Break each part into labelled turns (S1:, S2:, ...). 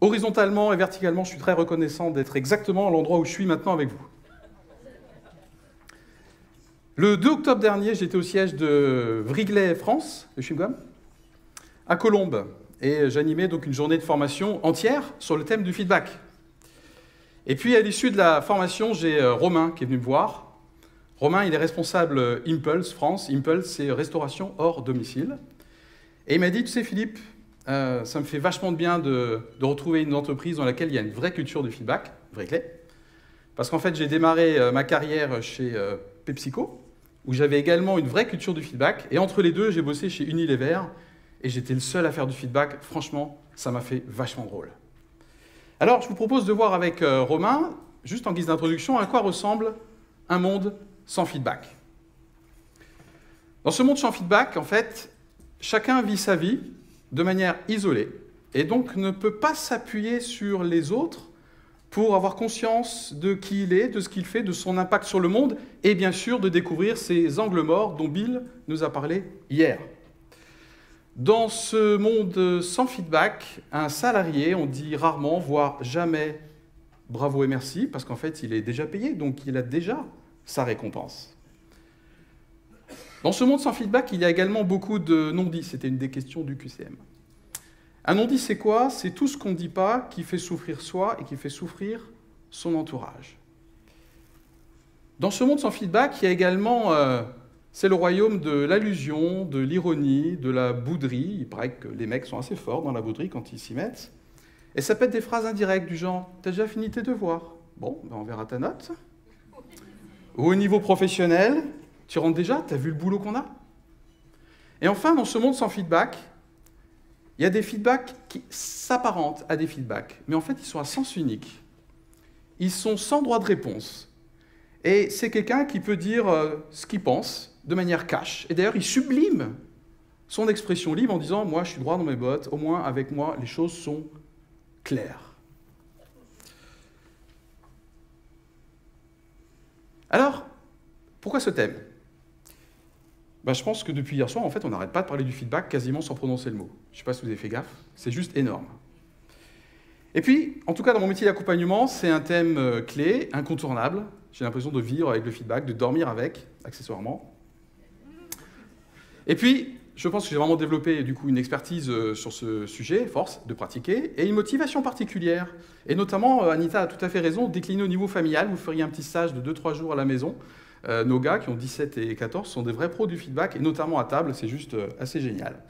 S1: Horizontalement et verticalement, je suis très reconnaissant d'être exactement à l'endroit où je suis maintenant avec vous. Le 2 octobre dernier, j'étais au siège de Wrigley France, de chewing-gum, à Colombes, et j'animais donc une journée de formation entière sur le thème du feedback. Et puis, à l'issue de la formation, j'ai Romain qui est venu me voir. Romain, il est responsable Impulse France. Impulse, c'est restauration hors domicile. Et il m'a dit, tu sais Philippe, ça me fait vachement de bien de retrouver une entreprise dans laquelle il y a une vraie culture du feedback, Wrigley. Parce qu'en fait, j'ai démarré ma carrière chez PepsiCo, où j'avais également une vraie culture du feedback. Et entre les deux, j'ai bossé chez Unilever, et j'étais le seul à faire du feedback. Franchement, ça m'a fait vachement drôle. Alors, je vous propose de voir avec Romain, juste en guise d'introduction, à quoi ressemble un monde sans feedback. Dans ce monde sans feedback, en fait, chacun vit sa vie de manière isolée, et donc ne peut pas s'appuyer sur les autres pour avoir conscience de qui il est, de ce qu'il fait, de son impact sur le monde, et bien sûr de découvrir ces angles morts dont Bill nous a parlé hier. Dans ce monde sans feedback, un salarié, on dit rarement, voire jamais bravo et merci, parce qu'en fait, il est déjà payé, donc il a déjà sa récompense. Dans ce monde sans feedback, il y a également beaucoup de non-dits. C'était une des questions du QCM. Un non-dit, c'est quoi? C'est tout ce qu'on ne dit pas qui fait souffrir soi et qui fait souffrir son entourage. Dans ce monde sans feedback, il y a également... c'est le royaume de l'allusion, de l'ironie, de la bouderie. Il paraît que les mecs sont assez forts dans la bouderie quand ils s'y mettent. Et ça peut être des phrases indirectes du genre « T'as déjà fini tes devoirs ?» Bon, ben on verra ta note. Ou au niveau professionnel, tu rentres déjà, t'as vu le boulot qu'on a? Et enfin, dans ce monde sans feedback, il y a des feedbacks qui s'apparentent à des feedbacks, mais en fait, ils sont à sens unique. Ils sont sans droit de réponse. Et c'est quelqu'un qui peut dire ce qu'il pense de manière cash. Et d'ailleurs, il sublime son expression libre en disant « Moi, je suis droit dans mes bottes, au moins avec moi, les choses sont claires. » Alors, pourquoi ce thème? Je pense que depuis hier soir, en fait, on n'arrête pas de parler du feedback quasiment sans prononcer le mot. Je ne sais pas si vous avez fait gaffe, c'est juste énorme. Et puis, en tout cas, dans mon métier d'accompagnement, c'est un thème clé, incontournable. J'ai l'impression de vivre avec le feedback, de dormir avec, accessoirement. Et puis, je pense que j'ai vraiment développé du coup une expertise sur ce sujet, force de pratiquer, et une motivation particulière. Et notamment, Anita a tout à fait raison, décliner au niveau familial, vous feriez un petit stage de 2-3 jours à la maison. Nos gars qui ont 17 et 14 sont des vrais pros du feedback, et notamment à table, c'est juste assez génial.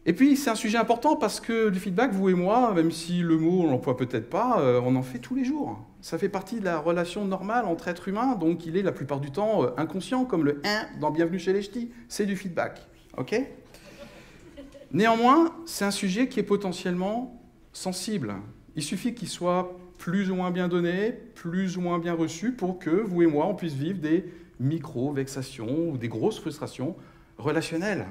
S1: Et puis, c'est un sujet important parce que le feedback, vous et moi, même si le mot, on l'emploie peut-être pas, on en fait tous les jours. Ça fait partie de la relation normale entre êtres humains, donc il est la plupart du temps inconscient, comme le « hein » dans « Bienvenue chez les ch'tis », c'est du feedback. Ok? Néanmoins, c'est un sujet qui est potentiellement sensible. Il suffit qu'il soit plus ou moins bien donné, plus ou moins bien reçu, pour que vous et moi, on puisse vivre des micro-vexations ou des grosses frustrations relationnelles.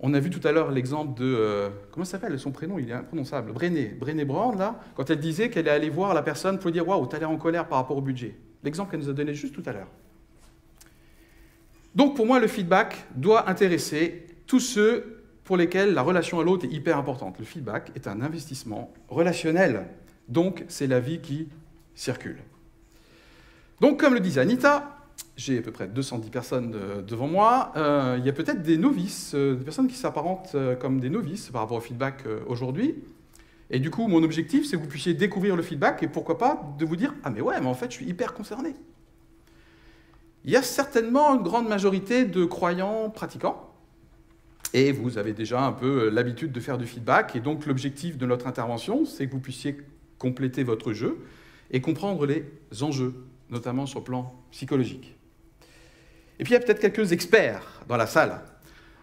S1: On a vu tout à l'heure l'exemple de... comment ça s'appelle? Son prénom, il est imprononçable. Brené Brown, là, quand elle disait qu'elle est allée voir la personne pour lui dire « Waouh, t'as l'air en colère par rapport au budget ». L'exemple qu'elle nous a donné juste tout à l'heure. Donc, pour moi, le feedback doit intéresser tous ceux pour lesquels la relation à l'autre est hyper importante. Le feedback est un investissement relationnel. Donc, c'est la vie qui circule. Donc, comme le disait Anita, j'ai à peu près 210 personnes devant moi. Il y a peut-être des novices, des personnes qui s'apparentent comme des novices par rapport au feedback aujourd'hui. Et du coup, mon objectif, c'est que vous puissiez découvrir le feedback et pourquoi pas de vous dire « Ah mais ouais, mais en fait, je suis hyper concerné ». Il y a certainement une grande majorité de croyants pratiquants. Et vous avez déjà un peu l'habitude de faire du feedback. Et donc, l'objectif de notre intervention, c'est que vous puissiez compléter votre jeu et comprendre les enjeux, notamment sur le plan psychologique. Et puis, il y a peut-être quelques experts dans la salle,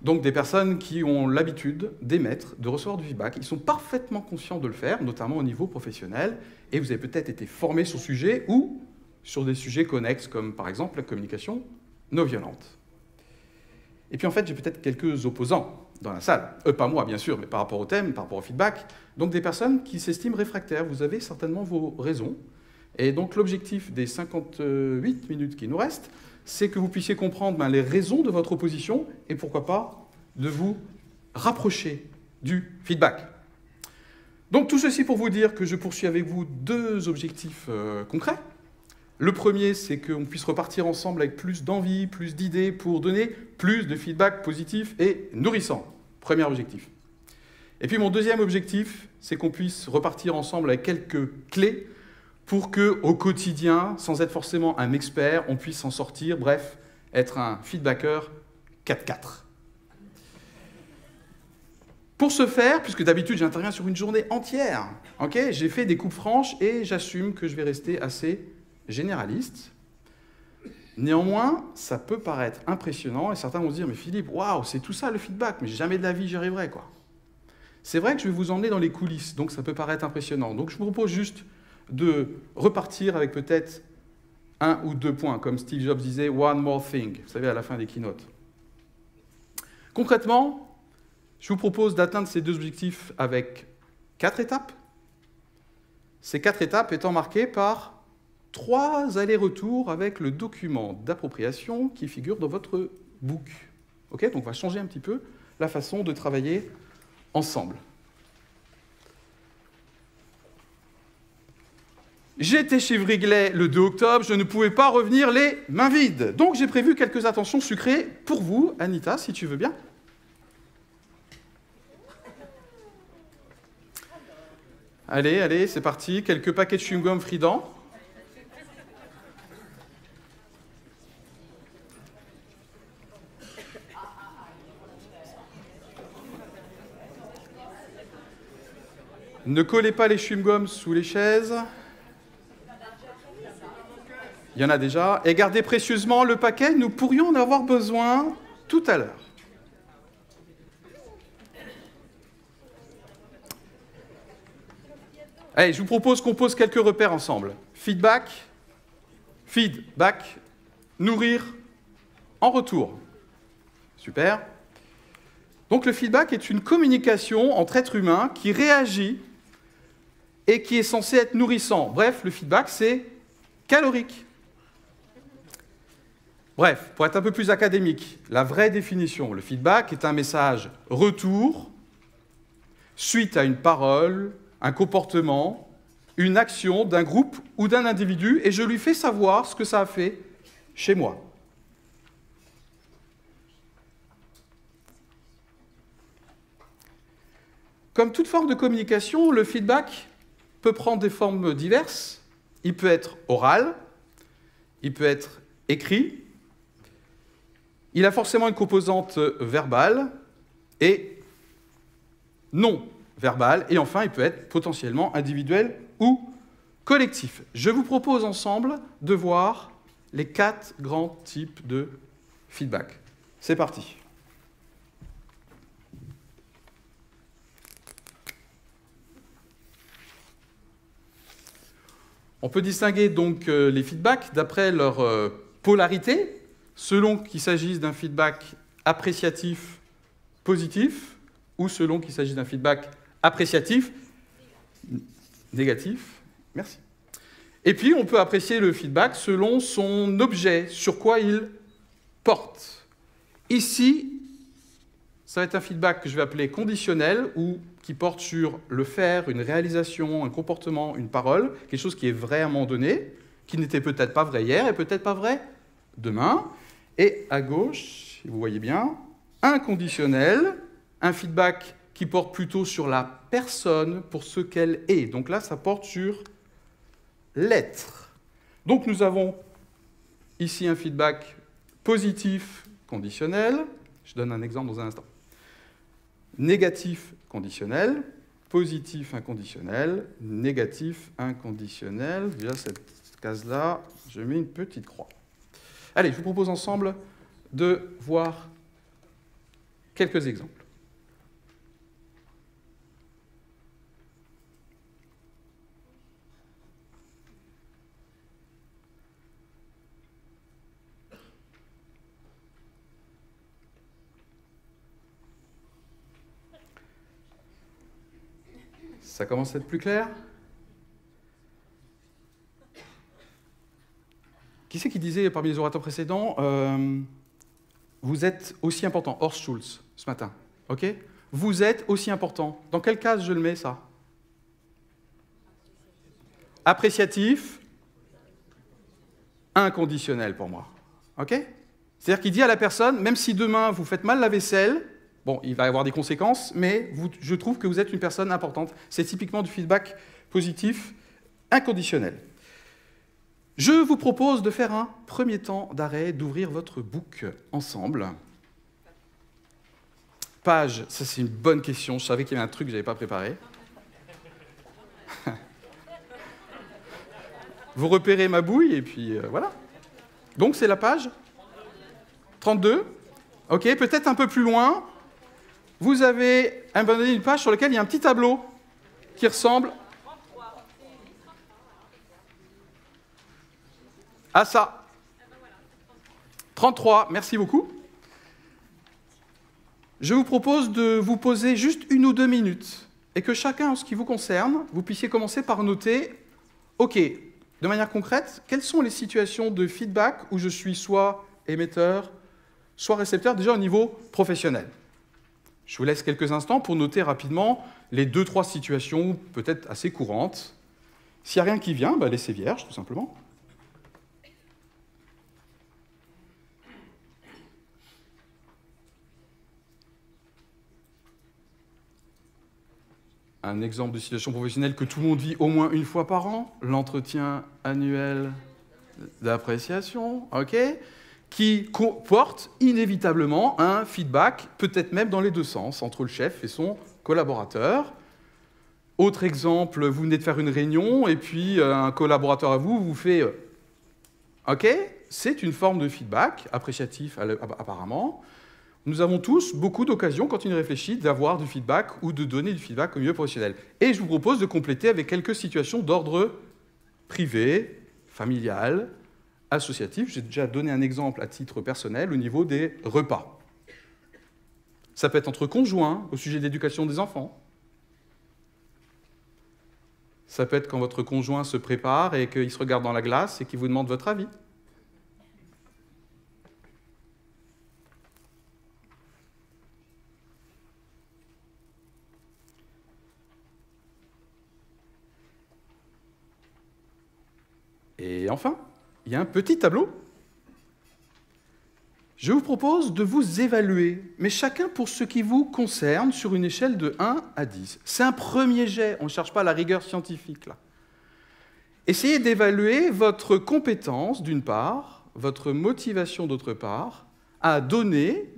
S1: donc des personnes qui ont l'habitude d'émettre, de recevoir du feedback. Ils sont parfaitement conscients de le faire, notamment au niveau professionnel, et vous avez peut-être été formés sur le sujet ou sur des sujets connexes, comme par exemple la communication non violente. Et puis en fait, j'ai peut-être quelques opposants dans la salle. Pas moi, bien sûr, mais par rapport au thème, par rapport au feedback. Donc des personnes qui s'estiment réfractaires. Vous avez certainement vos raisons. Et donc l'objectif des 58 minutes qui nous restent, c'est que vous puissiez comprendre les raisons de votre opposition et pourquoi pas de vous rapprocher du feedback. Donc tout ceci pour vous dire que je poursuis avec vous deux objectifs concrets. Le premier, c'est qu'on puisse repartir ensemble avec plus d'envie, plus d'idées pour donner plus de feedback positif et nourrissant. Premier objectif. Et puis mon deuxième objectif, c'est qu'on puisse repartir ensemble avec quelques clés pour qu'au quotidien, sans être forcément un expert, on puisse s'en sortir, bref, être un feedbacker 4-4. Pour ce faire, puisque d'habitude j'interviens sur une journée entière, okay, j'ai fait des coupes franches et j'assume que je vais rester assez généraliste. Néanmoins, ça peut paraître impressionnant et certains vont se dire « Mais Philippe, waouh, c'est tout ça le feedback, mais jamais de la vie j'y arriverai. » C'est vrai que je vais vous emmener dans les coulisses, donc ça peut paraître impressionnant. Donc je vous propose juste de repartir avec peut-être un ou deux points, comme Steve Jobs disait « one more thing », vous savez, à la fin des keynotes. Concrètement, je vous propose d'atteindre ces deux objectifs avec 4 étapes. Ces 4 étapes étant marquées par 3 allers-retours avec le document d'appropriation qui figure dans votre book. Okay, donc on va changer un petit peu la façon de travailler ensemble. J'étais chez Wrigley le 2 octobre, je ne pouvais pas revenir les mains vides. Donc j'ai prévu quelques attentions sucrées pour vous, Anita, si tu veux bien. Allez, allez, c'est parti. Quelques paquets de chewing-gum Frident. Ne collez pas les chewing-gums sous les chaises. Il y en a déjà. Et gardez précieusement le paquet, nous pourrions en avoir besoin tout à l'heure. Allez, je vous propose qu'on pose quelques repères ensemble. Feedback, nourrir, en retour. Super. Donc le feedback est une communication entre êtres humains qui réagit et qui est censé être nourrissant. Bref, le feedback, c'est calorique. Bref, pour être un peu plus académique, la vraie définition, le feedback est un message retour suite à une parole, un comportement, une action d'un groupe ou d'un individu, et je lui fais savoir ce que ça a fait chez moi. Comme toute forme de communication, le feedback peut prendre des formes diverses. Il peut être oral, il peut être écrit, il a forcément une composante verbale et non verbal, et enfin, il peut être potentiellement individuel ou collectif. Je vous propose ensemble de voir les 4 grands types de feedback. C'est parti. On peut distinguer donc les feedbacks d'après leur polarité, selon qu'il s'agisse d'un feedback appréciatif positif ou selon qu'il s'agisse d'un feedback appréciatif négatif. Merci. Et puis, on peut apprécier le feedback selon son objet, sur quoi il porte. Ici, ça va être un feedback que je vais appeler conditionnel, ou qui porte sur le faire, une réalisation, un comportement, une parole, quelque chose qui est vrai à un moment donné, qui n'était peut-être pas vrai hier et peut-être pas vrai demain. Et à gauche, si vous voyez bien, inconditionnel, un feedback qui porte plutôt sur la personne pour ce qu'elle est. Donc là, ça porte sur l'être. Donc nous avons ici un feedback positif conditionnel. Je donne un exemple dans un instant. Négatif conditionnel, positif inconditionnel, négatif inconditionnel. Déjà, cette case-là, je mets une petite croix. Allez, je vous propose ensemble de voir quelques exemples. Ça commence à être plus clair? Qui c'est qui disait parmi les orateurs précédents vous êtes aussi important, Horst Schulze, ce matin, ok? vous êtes aussi important. Dans quelle case je le mets, ça? Appréciatif, inconditionnel pour moi. OK? C'est-à-dire qu'il dit à la personne, même si demain vous faites mal la vaisselle, bon, il va y avoir des conséquences, mais je trouve que vous êtes une personne importante. C'est typiquement du feedback positif inconditionnel. Je vous propose de faire un premier temps d'arrêt, d'ouvrir votre book ensemble. Page, ça c'est une bonne question, je savais qu'il y avait un truc que je n'avais pas préparé. Vous repérez ma bouille et puis voilà. Donc c'est la page 32. Ok, peut-être un peu plus loin. Vous avez une page sur laquelle il y a un petit tableau qui ressemble à ça. 33, merci beaucoup. Je vous propose de vous poser juste 1 ou 2 minutes et que chacun, en ce qui vous concerne, vous puissiez commencer par noter, OK, de manière concrète, quelles sont les situations de feedback où je suis soit émetteur, soit récepteur, déjà au niveau professionnel. Je vous laisse quelques instants pour noter rapidement les 2-3 situations peut-être assez courantes. S'il n'y a rien qui vient, laissez vierge, tout simplement. Un exemple de situation professionnelle que tout le monde vit au moins une fois par an, l'entretien annuel d'appréciation, OK, qui comporte inévitablement un feedback, peut-être même dans les deux sens, entre le chef et son collaborateur. Autre exemple, vous venez de faire une réunion et puis un collaborateur à vous vous fait OK, c'est une forme de feedback, appréciatif apparemment. Nous avons tous beaucoup d'occasions, quand on y réfléchit, d'avoir du feedback ou de donner du feedback au milieu professionnel. Et je vous propose de compléter avec quelques situations d'ordre privé, familial, associatif. J'ai déjà donné un exemple à titre personnel au niveau des repas. Ça peut être entre conjoints, au sujet de l'éducation des enfants. Ça peut être quand votre conjoint se prépare et qu'il se regarde dans la glace et qu'il vous demande votre avis. Et enfin, il y a un petit tableau. Je vous propose de vous évaluer, mais chacun pour ce qui vous concerne, sur une échelle de 1 à 10. C'est un premier jet, on ne cherche pas la rigueur scientifique, là. Essayez d'évaluer votre compétence, d'une part, votre motivation, d'autre part, à donner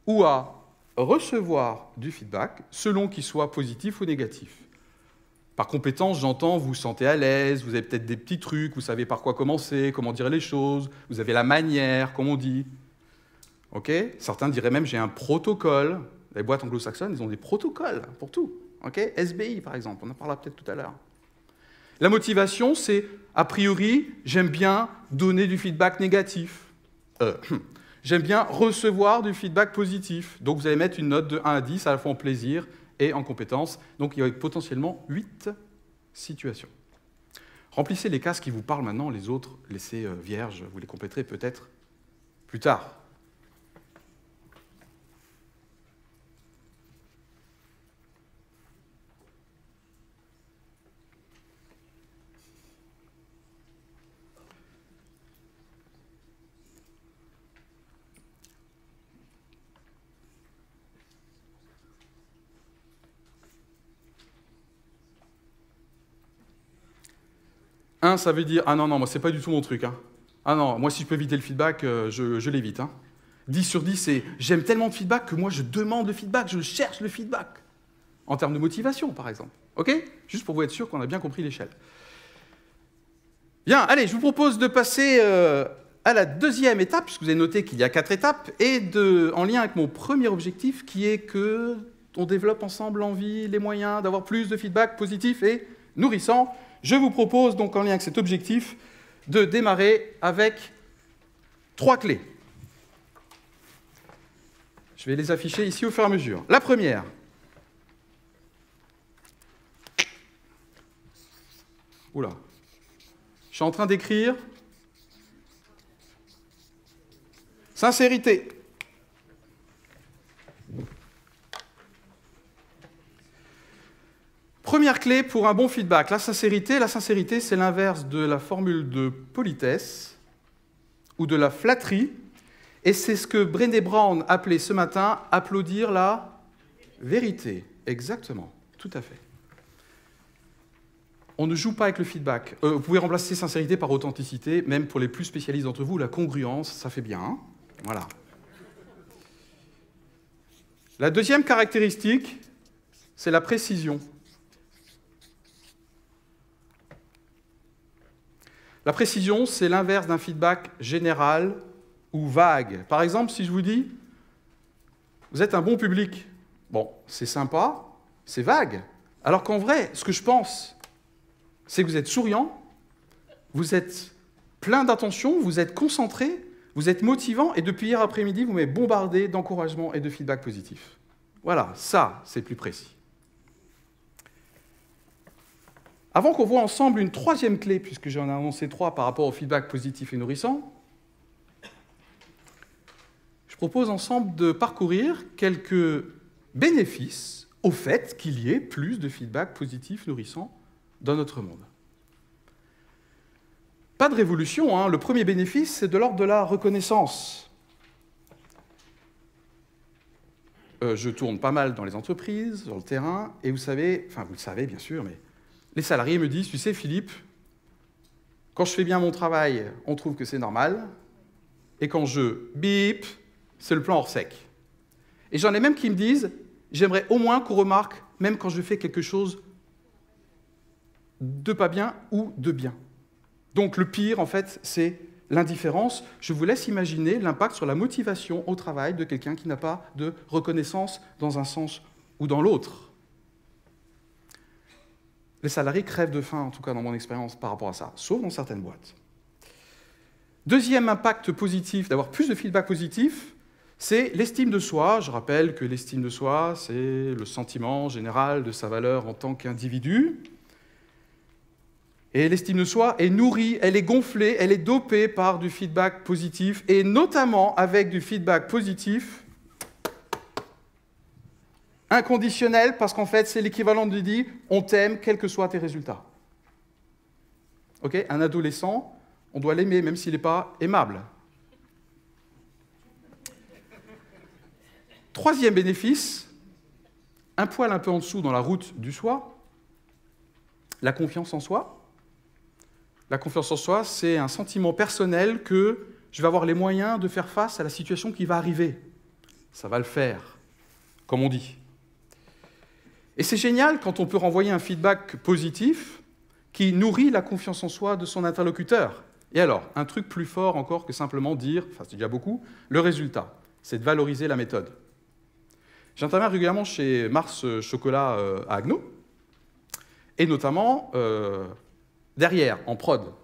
S1: ou à recevoir du feedback, selon qu'il soit positif ou négatif. Par compétence, j'entends, vous vous sentez à l'aise, vous avez peut-être des petits trucs, vous savez par quoi commencer, comment dire les choses, vous avez la manière, comme on dit. Ok ? Certains diraient même, j'ai un protocole. Les boîtes anglo-saxonnes, ils ont des protocoles pour tout. Ok ? SBI, par exemple, on en parlera peut-être tout à l'heure. La motivation, c'est, a priori, j'aime bien donner du feedback négatif. J'aime bien recevoir du feedback positif. Donc vous allez mettre une note de 1 à 10, à la fois en plaisir et en compétences. Donc il y a potentiellement 8 situations. Remplissez les cases qui vous parlent maintenant, les autres, laissez vierges, vous les compléterez peut-être plus tard. Un, ça veut dire « Ah non, moi, c'est pas du tout mon truc. Hein. Ah non, moi, si je peux éviter le feedback, je l'évite. Hein. » 10 sur 10, c'est « J'aime tellement de feedback que moi, je demande le feedback, je cherche le feedback. » En termes de motivation, par exemple. OK ? Juste pour vous être sûr qu'on a bien compris l'échelle. Bien, allez, je vous propose de passer à la deuxième étape, puisque vous avez noté qu'il y a 4 étapes, et en lien avec mon premier objectif, qui est qu'on développe ensemble l'envie, les moyens d'avoir plus de feedback positif et nourrissant. Je vous propose donc, en lien avec cet objectif, de démarrer avec 3 clés. Je vais les afficher ici au fur et à mesure. La première. Oula. Je suis en train d'écrire sincérité. Première clé pour un bon feedback, la sincérité. La sincérité, c'est l'inverse de la formule de politesse ou de la flatterie. Et c'est ce que Brené Brown appelait ce matin « applaudir la vérité ». Exactement, tout à fait. On ne joue pas avec le feedback. Vous pouvez remplacer sincérité par authenticité, même pour les plus spécialistes d'entre vous, la congruence, ça fait bien. Hein, voilà. La deuxième caractéristique, c'est la précision. La précision, c'est l'inverse d'un feedback général ou vague. Par exemple, si je vous dis « vous êtes un bon public », bon, c'est sympa, c'est vague. Alors qu'en vrai, ce que je pense, c'est que vous êtes souriant, vous êtes plein d'attention, vous êtes concentré, vous êtes motivant, et depuis hier après-midi, vous m'avez bombardé d'encouragement et de feedback positif. Voilà, ça, c'est plus précis. Avant qu'on voit ensemble une troisième clé, puisque j'en ai annoncé 3 par rapport au feedback positif et nourrissant, je propose ensemble de parcourir quelques bénéfices au fait qu'il y ait plus de feedback positif nourrissant dans notre monde. Pas de révolution, hein. Le premier bénéfice, c'est de l'ordre de la reconnaissance. Je tourne pas mal dans les entreprises, sur le terrain, et vous savez, enfin vous le savez bien sûr, mais les salariés me disent, tu sais Philippe, quand je fais bien mon travail, on trouve que c'est normal, et quand je bip, c'est le plan hors sec. Et j'en ai même qui me disent, j'aimerais au moins qu'on remarque, même quand je fais quelque chose de pas bien ou de bien. Donc le pire, en fait, c'est l'indifférence. Je vous laisse imaginer l'impact sur la motivation au travail de quelqu'un qui n'a pas de reconnaissance dans un sens ou dans l'autre. Les salariés crèvent de faim, en tout cas dans mon expérience, par rapport à ça, sauf dans certaines boîtes. Deuxième impact positif, d'avoir plus de feedback positif, c'est l'estime de soi. Je rappelle que l'estime de soi, c'est le sentiment général de sa valeur en tant qu'individu. Et l'estime de soi est nourrie, elle est gonflée, elle est dopée par du feedback positif, et notamment avec du feedback positif inconditionnel, parce qu'en fait, c'est l'équivalent de dire « on t'aime, quels que soient tes résultats ». Okay ? Un adolescent, on doit l'aimer, même s'il n'est pas aimable. Troisième bénéfice, un poil un peu en dessous dans la route du soi, la confiance en soi. La confiance en soi, c'est un sentiment personnel que je vais avoir les moyens de faire face à la situation qui va arriver. Ça va le faire, comme on dit. Et c'est génial quand on peut renvoyer un feedback positif qui nourrit la confiance en soi de son interlocuteur. Et alors, un truc plus fort encore que simplement dire, enfin c'est déjà beaucoup, le résultat, c'est de valoriser la méthode. J'interviens régulièrement chez Mars Chocolat à Agno, et notamment derrière, en prod.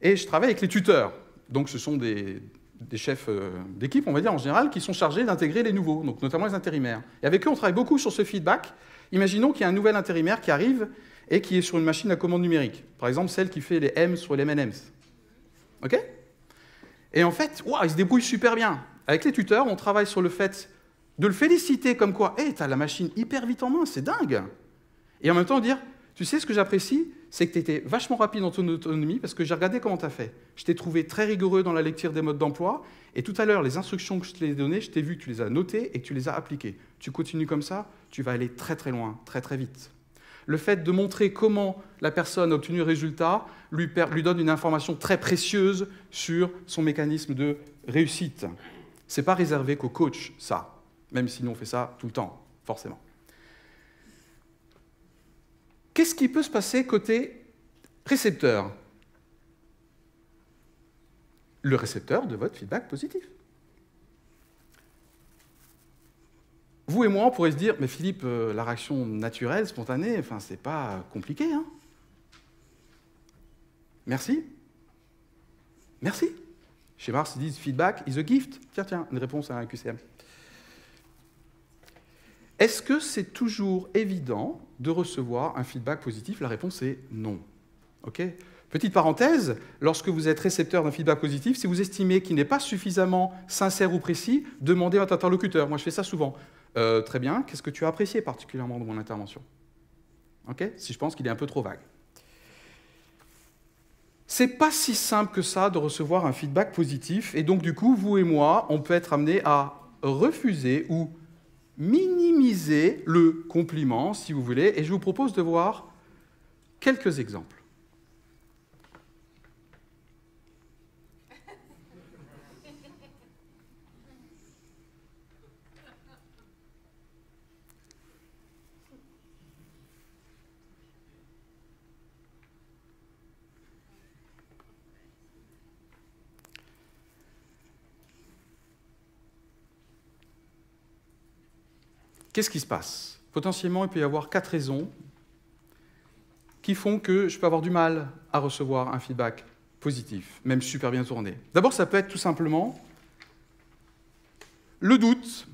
S1: Et je travaille avec les tuteurs. Donc ce sont des chefs d'équipe, on va dire en général, qui sont chargés d'intégrer les nouveaux, donc notamment les intérimaires. Et avec eux, on travaille beaucoup sur ce feedback. Imaginons qu'il y a un nouvel intérimaire qui arrive et qui est sur une machine à commande numérique. Par exemple, celle qui fait les M sur les M&M's. OK ? Et en fait, wow, il se débrouille super bien. Avec les tuteurs, on travaille sur le fait de le féliciter comme quoi, hey, t'as la machine hyper vite en main, c'est dingue. Et en même temps dire, tu sais ce que j'apprécie, c'est que tu étais vachement rapide dans ton autonomie parce que j'ai regardé comment tu as fait. Je t'ai trouvé très rigoureux dans la lecture des modes d'emploi et tout à l'heure, les instructions que je t'ai données, je t'ai vu que tu les as notées et que tu les as appliquées. Tu continues comme ça, tu vas aller très très loin, très très vite. Le fait de montrer comment la personne a obtenu le résultat lui donne une information très précieuse sur son mécanisme de réussite. Ce n'est pas réservé qu'au coach, ça, même si nous on fait ça tout le temps, forcément. Qu'est-ce qui peut se passer côté récepteur? Le récepteur de votre feedback positif. Vous et moi, on pourrait se dire, mais Philippe, la réaction naturelle, spontanée, enfin, c'est pas compliqué, hein? Merci. Merci. Chez Mars, ils disent feedback is a gift. Tiens, une réponse à un QCM. Est-ce que c'est toujours évident de recevoir un feedback positif? La réponse est non. Okay. Petite parenthèse, lorsque vous êtes récepteur d'un feedback positif, si vous estimez qu'il n'est pas suffisamment sincère ou précis, demandez à votre interlocuteur. Moi, je fais ça souvent. Très bien, qu'est-ce que tu as apprécié particulièrement de mon intervention? Okay, si je pense qu'il est un peu trop vague. C'est pas si simple que ça de recevoir un feedback positif, et donc du coup, vous et moi, on peut être amenés à refuser ou minimiser le compliment, si vous voulez, et je vous propose de voir quelques exemples. Qu'est-ce qui se passe? Potentiellement, il peut y avoir 4 raisons qui font que je peux avoir du mal à recevoir un feedback positif, même super bien tourné. D'abord, ça peut être tout simplement le doute.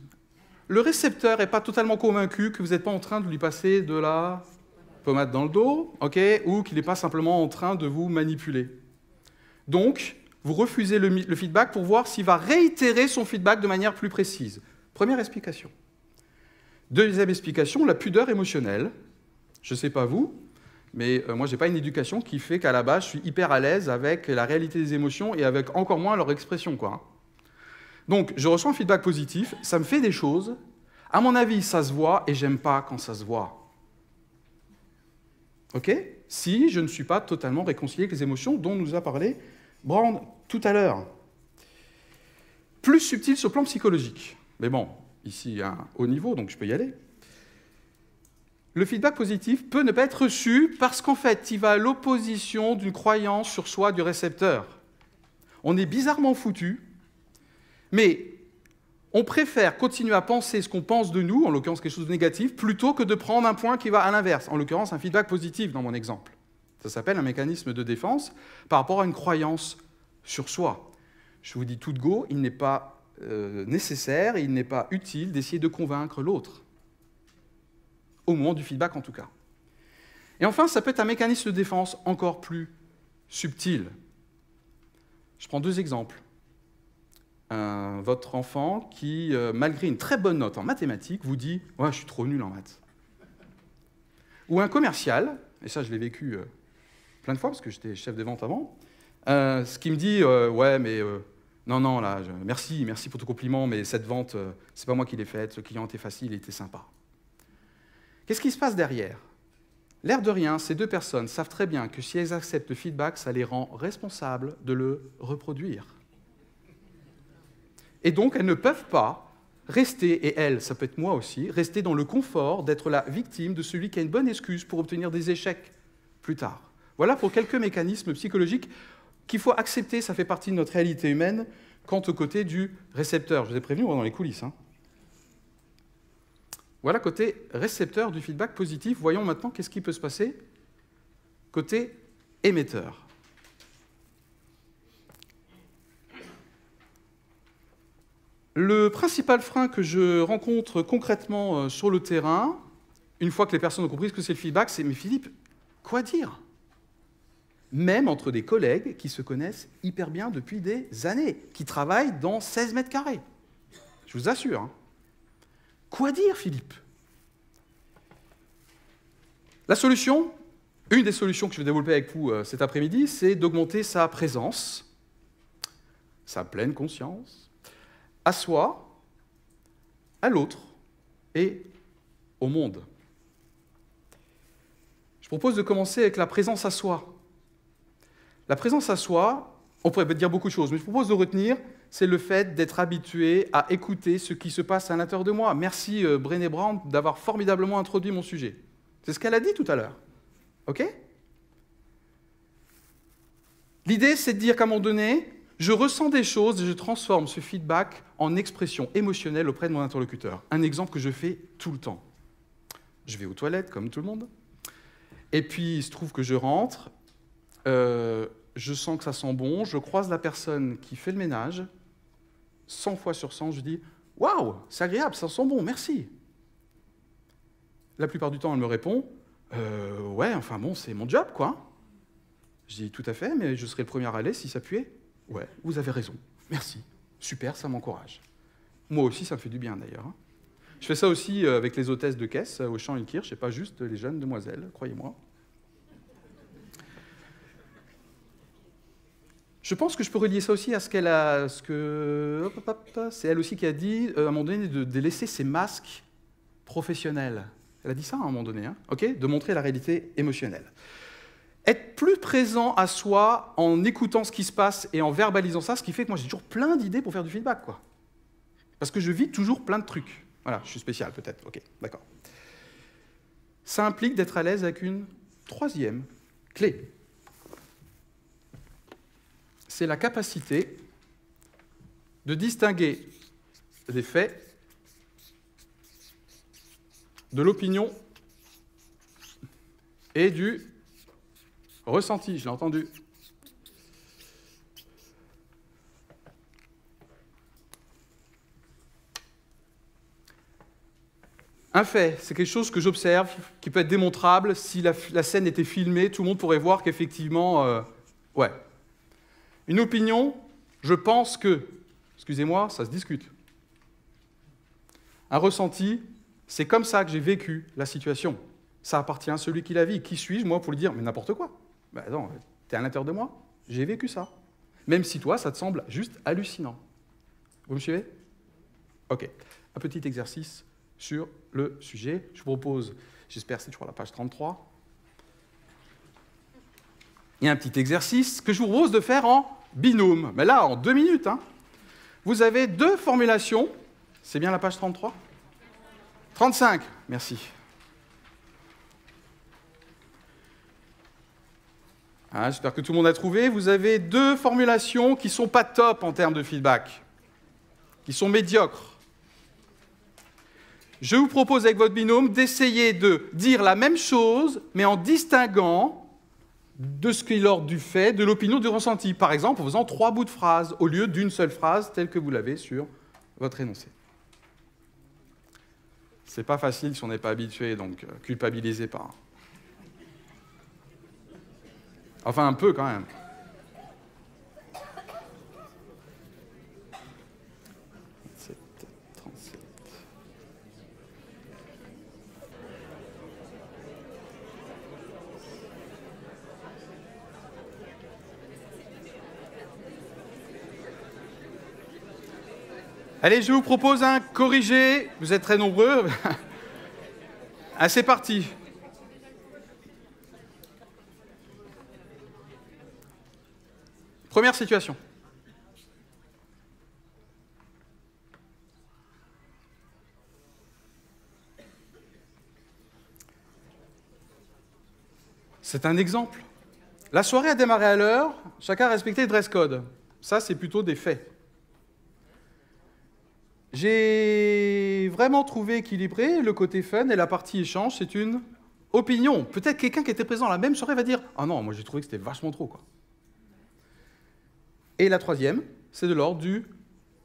S1: Le récepteur n'est pas totalement convaincu que vous n'êtes pas en train de lui passer de la pommade dans le dos, okay, ou qu'il n'est pas simplement en train de vous manipuler. Donc, vous refusez le feedback pour voir s'il va réitérer son feedback de manière plus précise. Première explication. Deuxième explication, la pudeur émotionnelle. Je ne sais pas vous, mais moi, je n'ai pas une éducation qui fait qu'à la base, je suis hyper à l'aise avec la réalité des émotions et avec encore moins leur expression, quoi. Donc, je reçois un feedback positif, ça me fait des choses. À mon avis, ça se voit et j'aime pas quand ça se voit. OK? Si je ne suis pas totalement réconcilié avec les émotions dont nous a parlé Brand tout à l'heure. Plus subtil sur le plan psychologique. Mais bon, ici, il y a un haut niveau, donc je peux y aller. Le feedback positif peut ne pas être reçu parce qu'en fait, il va à l'opposition d'une croyance sur soi du récepteur. On est bizarrement foutu, mais on préfère continuer à penser ce qu'on pense de nous, en l'occurrence quelque chose de négatif, plutôt que de prendre un point qui va à l'inverse, en l'occurrence un feedback positif dans mon exemple. Ça s'appelle un mécanisme de défense par rapport à une croyance sur soi. Je vous dis tout de go, il n'est pas nécessaire et il n'est pas utile d'essayer de convaincre l'autre. Au moment du feedback, en tout cas. Et enfin, ça peut être un mécanisme de défense encore plus subtil. Je prends 2 exemples. Votre enfant qui, malgré une très bonne note en mathématiques, vous dit « Ouais, je suis trop nul en maths ». Ou un commercial, et ça je l'ai vécu plein de fois parce que j'étais chef de vente avant, ce qui me dit « Ouais, mais non, là, merci pour ton compliment, mais cette vente, c'est pas moi qui l'ai faite, le client était facile, il était sympa ». Qu'est-ce qui se passe derrière? L'air de rien, ces 2 personnes savent très bien que si elles acceptent le feedback, ça les rend responsables de le reproduire. Et donc, elles ne peuvent pas rester, et elles, ça peut être moi aussi, rester dans le confort d'être la victime de celui qui a une bonne excuse pour obtenir des échecs plus tard. Voilà pour quelques mécanismes psychologiques qu'il faut accepter, ça fait partie de notre réalité humaine, quant au côté du récepteur. Je vous ai prévenu, on va dans les coulisses. Voilà côté récepteur du feedback positif. Voyons maintenant qu'est-ce qui peut se passer côté émetteur. Le principal frein que je rencontre concrètement sur le terrain, une fois que les personnes ont compris ce que c'est le feedback, c'est « Mais Philippe, quoi dire ?» Même entre des collègues qui se connaissent hyper bien depuis des années, qui travaillent dans 16 mètres carrés. Je vous assure. Quoi dire, Philippe? La solution, une des solutions que je vais développer avec vous cet après-midi, c'est d'augmenter sa présence, sa pleine conscience, à soi, à l'autre et au monde. Je propose de commencer avec la présence à soi. La présence à soi, on pourrait dire beaucoup de choses, mais je propose de retenir, c'est le fait d'être habitué à écouter ce qui se passe à l'intérieur de moi. Merci Brené Brown d'avoir formidablement introduit mon sujet. C'est ce qu'elle a dit tout à l'heure. OK? L'idée, c'est de dire qu'à un moment donné, je ressens des choses et je transforme ce feedback en expression émotionnelle auprès de mon interlocuteur. Un exemple que je fais tout le temps. Je vais aux toilettes, comme tout le monde, et puis il se trouve que je rentre, je sens que ça sent bon, je croise la personne qui fait le ménage, 100 fois sur 100, je dis « Waouh, c'est agréable, ça sent bon, merci ». La plupart du temps, elle me répond « Ouais, enfin bon, c'est mon job, quoi ». Je dis « Tout à fait, mais je serai le premier à aller si ça puait ». « Ouais, vous avez raison, merci, super, ça m'encourage ». Moi aussi, ça me fait du bien, d'ailleurs. Je fais ça aussi avec les hôtesses de caisse au Champ et Kirsch, et pas juste les jeunes demoiselles, croyez-moi. Je pense que je peux relier ça aussi à ce qu'elle a... C'est elle aussi qui a dit, à un moment donné, de laisser ses masques professionnels. Elle a dit ça à un moment donné, hein, ok, de montrer la réalité émotionnelle. Être plus présent à soi en écoutant ce qui se passe et en verbalisant ça, ce qui fait que moi j'ai toujours plein d'idées pour faire du feedback, quoi. Parce que je vis toujours plein de trucs. Voilà, je suis spécial peut-être, ok, d'accord. Ça implique d'être à l'aise avec une troisième clé. C'est la capacité de distinguer des faits de l'opinion et du ressenti, je l'ai entendu. Un fait, c'est quelque chose que j'observe, qui peut être démontrable. Si la scène était filmée, tout le monde pourrait voir qu'effectivement, ouais. Une opinion, je pense que, excusez-moi, ça se discute. Un ressenti, c'est comme ça que j'ai vécu la situation. Ça appartient à celui qui la vit. Qui suis-je, moi, pour lui dire, mais n'importe quoi? Ben non, t'es à l'intérieur de moi, j'ai vécu ça. Même si toi, ça te semble juste hallucinant. Vous me suivez? Ok. Un petit exercice sur le sujet. Je vous propose, j'espère que c'est toujours la page 33. Il y a un petit exercice que je vous propose de faire en binôme. Mais là, en 2 minutes. Hein. Vous avez 2 formulations. C'est bien la page 33? 35, merci. Ah, j'espère que tout le monde a trouvé. Vous avez 2 formulations qui ne sont pas top en termes de feedback, qui sont médiocres. Je vous propose avec votre binôme d'essayer de dire la même chose, mais en distinguant de ce qui est l'ordre du fait, de l'opinion, du ressenti. Par exemple, en faisant 3 bouts de phrase, au lieu d'une seule phrase, telle que vous l'avez sur votre énoncé. C'est pas facile si on n'est pas habitué, donc culpabilisez pas. Enfin, un peu quand même. Allez, je vous propose un corrigé. Vous êtes très nombreux. Ah, c'est parti. Première situation. C'est un exemple. La soirée a démarré à l'heure, chacun a respecté le dress code. Ça, c'est plutôt des faits. J'ai vraiment trouvé équilibré le côté fun et la partie échange, c'est une opinion. Peut-être quelqu'un qui était présent à la même soirée va dire « Ah non, moi j'ai trouvé que c'était vachement trop. » quoi. Et la troisième, c'est de l'ordre du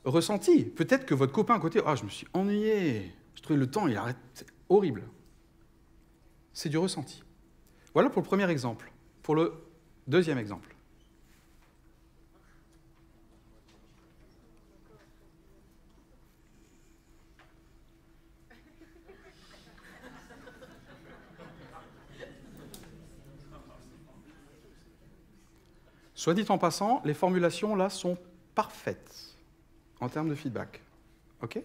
S1: ressenti. Peut-être que votre copain à côté « Ah, je me suis ennuyé, je trouvais le temps, il arrête, c'est horrible. » C'est du ressenti. Voilà pour le premier exemple. Pour le deuxième exemple. Soit dit en passant, les formulations là sont parfaites en termes de feedback. OK?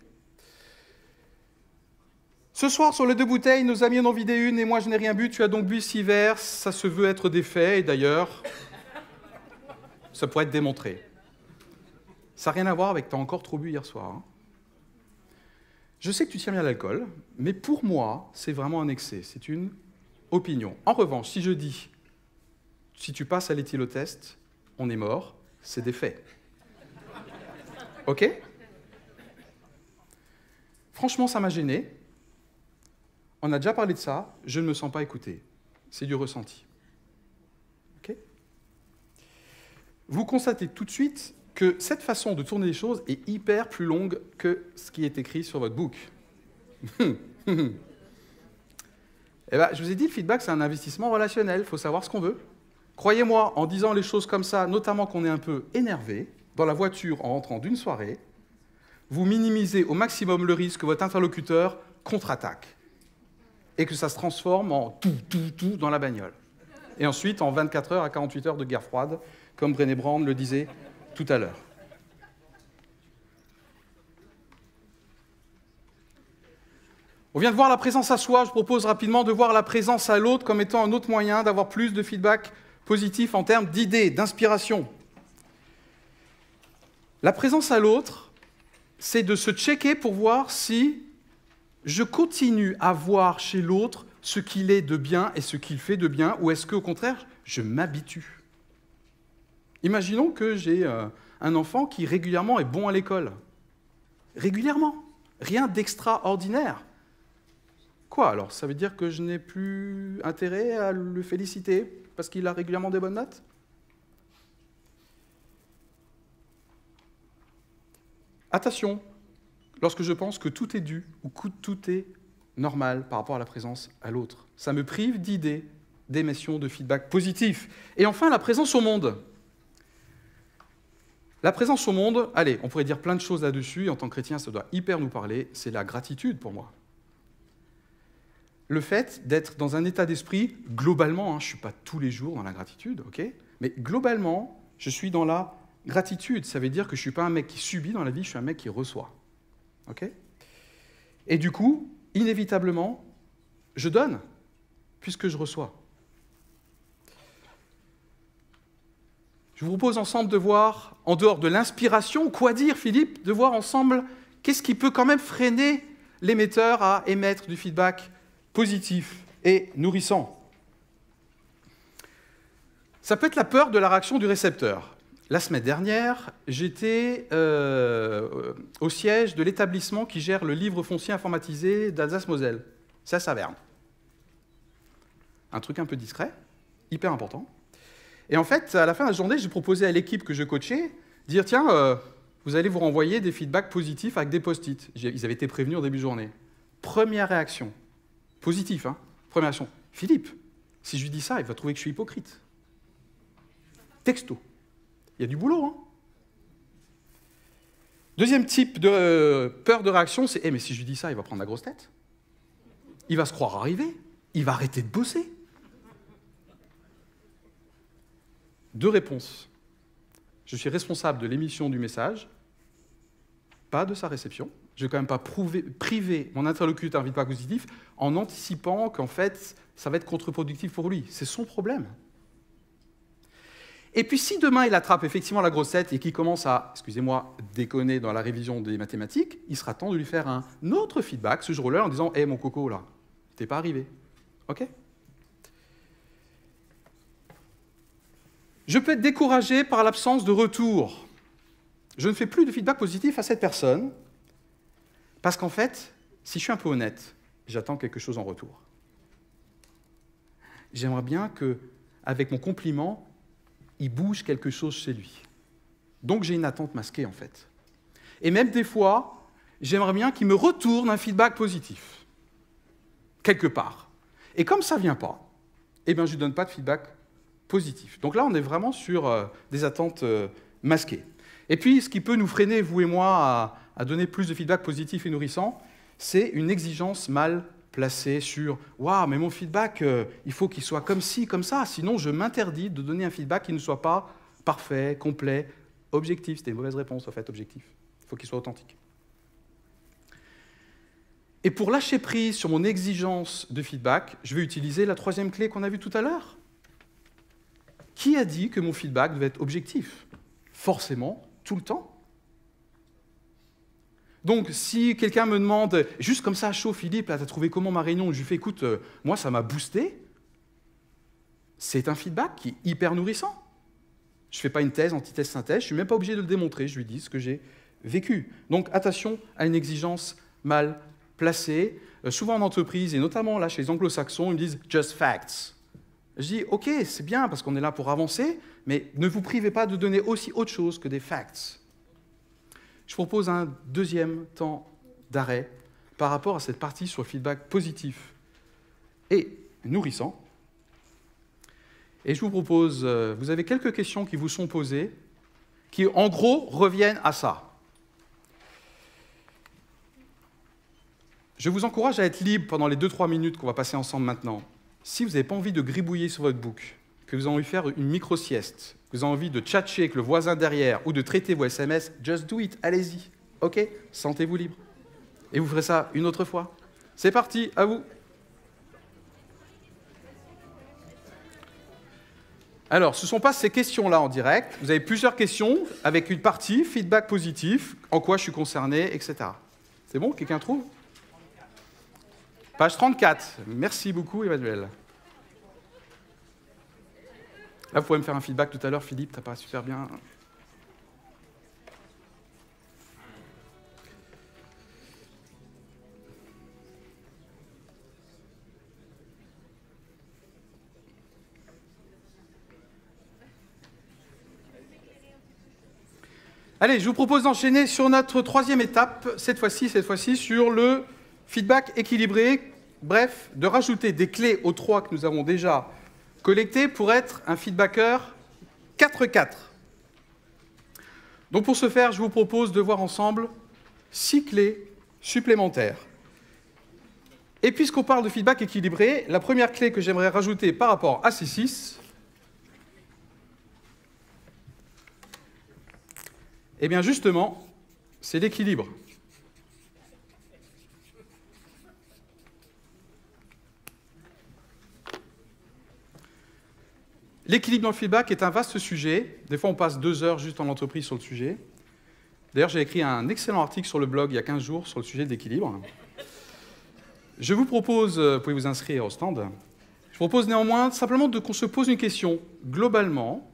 S1: Ce soir, sur les 2 bouteilles, nos amis en ont vidé une et moi je n'ai rien bu. Tu as donc bu 6 verres. Ça se veut être des faits et d'ailleurs, ça pourrait être démontré. Ça n'a rien à voir avec « t'as encore trop bu hier soir hein. ». Je sais que tu tiens bien à l'alcool, mais pour moi, c'est vraiment un excès. C'est une opinion. En revanche, si je dis « si tu passes à l'éthylotest, on est mort », c'est des faits. OK? Franchement, ça m'a gêné. On a déjà parlé de ça, je ne me sens pas écouté. C'est du ressenti. OK? Vous constatez tout de suite que cette façon de tourner les choses est hyper plus longue que ce qui est écrit sur votre book. Eh ben, je vous ai dit, le feedback, c'est un investissement relationnel. Il faut savoir ce qu'on veut. Croyez-moi, en disant les choses comme ça, notamment qu'on est un peu énervé, dans la voiture en rentrant d'une soirée, vous minimisez au maximum le risque que votre interlocuteur contre-attaque et que ça se transforme en tout dans la bagnole. Et ensuite, en 24 heures à 48 heures de guerre froide, comme Brené Brown le disait tout à l'heure. On vient de voir la présence à soi, je propose rapidement de voir la présence à l'autre comme étant un autre moyen d'avoir plus de feedback positif en termes d'idées, d'inspiration. La présence à l'autre, c'est de se checker pour voir si je continue à voir chez l'autre ce qu'il est de bien et ce qu'il fait de bien, ou est-ce qu'au contraire, je m'habitue. Imaginons que j'ai un enfant qui régulièrement est bon à l'école. Régulièrement. Rien d'extraordinaire. Quoi alors? Ça veut dire que je n'ai plus intérêt à le féliciter parce qu'il a régulièrement des bonnes notes? Attention, lorsque je pense que tout est dû ou que tout est normal par rapport à la présence à l'autre. Ça me prive d'idées, d'émissions, de feedback positif. Et enfin, la présence au monde. La présence au monde, allez, on pourrait dire plein de choses là-dessus, et en tant que chrétien, ça doit hyper nous parler, c'est la gratitude pour moi. Le fait d'être dans un état d'esprit, globalement, je ne suis pas tous les jours dans la gratitude, ok, mais globalement, je suis dans la gratitude. Ça veut dire que je ne suis pas un mec qui subit dans la vie, je suis un mec qui reçoit. Ok. Et du coup, inévitablement, je donne, puisque je reçois. Je vous propose ensemble de voir, en dehors de l'inspiration, quoi dire, Philippe, de voir ensemble qu'est-ce qui peut quand même freiner l'émetteur à émettre du feedback positif et nourrissant. Ça peut être la peur de la réaction du récepteur. La semaine dernière, j'étais au siège de l'établissement qui gère le livre foncier informatisé d'Alsace-Moselle. C'est à Saverne. Un truc un peu discret, hyper important. Et en fait, à la fin de la journée, j'ai proposé à l'équipe que je coachais, dire « Tiens, vous allez vous renvoyer des feedbacks positifs avec des post-it. » Ils avaient été prévenus en début de journée. Première réaction. Positif, hein. Première réaction. « Philippe, si je lui dis ça, il va trouver que je suis hypocrite. » Texto. Il y a du boulot, hein. Deuxième type de peur de réaction, c'est « mais si je lui dis ça, il va prendre la grosse tête. Il va se croire arrivé. Il va arrêter de bosser. » Deux réponses. Je suis responsable de l'émission du message, pas de sa réception. Je ne vais quand même pas priver mon interlocuteur d'un feedback positif en anticipant qu'en fait, ça va être contre-productif pour lui. C'est son problème. Et puis si demain il attrape effectivement la grosse tête et qu'il commence à, excusez-moi, déconner dans la révision des mathématiques, il sera temps de lui faire un autre feedback ce jour-là en disant « Hé, mon coco, là, t'es pas arrivé. » OK ? Je peux être découragé par l'absence de retour. Je ne fais plus de feedback positif à cette personne parce qu'en fait, si je suis un peu honnête, j'attends quelque chose en retour. J'aimerais bien qu'avec mon compliment, il bouge quelque chose chez lui. Donc j'ai une attente masquée, en fait. Et même des fois, j'aimerais bien qu'il me retourne un feedback positif, quelque part. Et comme ça ne vient pas, eh bien, je ne lui donne pas de feedback positif. Donc là, on est vraiment sur des attentes masquées. Et puis, ce qui peut nous freiner, vous et moi, à donner plus de feedback positif et nourrissant, c'est une exigence mal placée sur « Waouh, mais mon feedback, il faut qu'il soit comme ci, comme ça, sinon je m'interdis de donner un feedback qui ne soit pas parfait, complet, objectif. » C'était une mauvaise réponse, en fait, objectif. Il faut qu'il soit authentique. Et pour lâcher prise sur mon exigence de feedback, je vais utiliser la troisième clé qu'on a vue tout à l'heure. Qui a dit que mon feedback devait être objectif? Forcément, tout le temps. Donc, si quelqu'un me demande, juste comme ça, chaud, Philippe, là, t'as trouvé comment ma réunion? Je lui fais, écoute, moi, ça m'a boosté. C'est un feedback qui est hyper nourrissant. Je ne fais pas une thèse, antithèse, synthèse, je ne suis même pas obligé de le démontrer, je lui dis ce que j'ai vécu. Donc, attention à une exigence mal placée. Souvent en entreprise, et notamment là, chez les anglo-saxons, ils me disent « just facts ». Je dis « ok, c'est bien, parce qu'on est là pour avancer, mais ne vous privez pas de donner aussi autre chose que des facts ». Je propose un deuxième temps d'arrêt par rapport à cette partie sur le feedback positif et nourrissant. Et je vous propose, vous avez quelques questions qui vous sont posées, qui en gros reviennent à ça. Je vous encourage à être libre pendant les 2-3 minutes qu'on va passer ensemble maintenant. Si vous n'avez pas envie de gribouiller sur votre book, que vous avez envie de faire une micro-sieste, que vous avez envie de tchatcher avec le voisin derrière ou de traiter vos SMS, just do it, allez-y. OK? Sentez-vous libre. Et vous ferez ça une autre fois. C'est parti, à vous. Alors, ce ne sont pas ces questions-là en direct. Vous avez plusieurs questions avec une partie, feedback positif, en quoi je suis concerné, etc. C'est bon? Quelqu'un trouve? Page 34. Merci beaucoup, Emmanuel. Là, vous pouvez me faire un feedback tout à l'heure, Philippe, t'as pas super bien. Allez, je vous propose d'enchaîner sur notre troisième étape, cette fois-ci sur le feedback équilibré, bref, de rajouter des clés aux 3 que nous avons déjà collectées pour être un feedbacker 4-4. Donc pour ce faire, je vous propose de voir ensemble 6 clés supplémentaires. Et puisqu'on parle de feedback équilibré, la première clé que j'aimerais rajouter par rapport à ces 6, eh bien justement, c'est l'équilibre. L'équilibre dans le feedback est un vaste sujet. Des fois, on passe 2 heures juste en entreprise sur le sujet. D'ailleurs, j'ai écrit un excellent article sur le blog il y a 15 jours sur le sujet de l'équilibre. Je vous propose, vous pouvez vous inscrire au stand, je vous propose néanmoins simplement qu'on se pose une question. Globalement,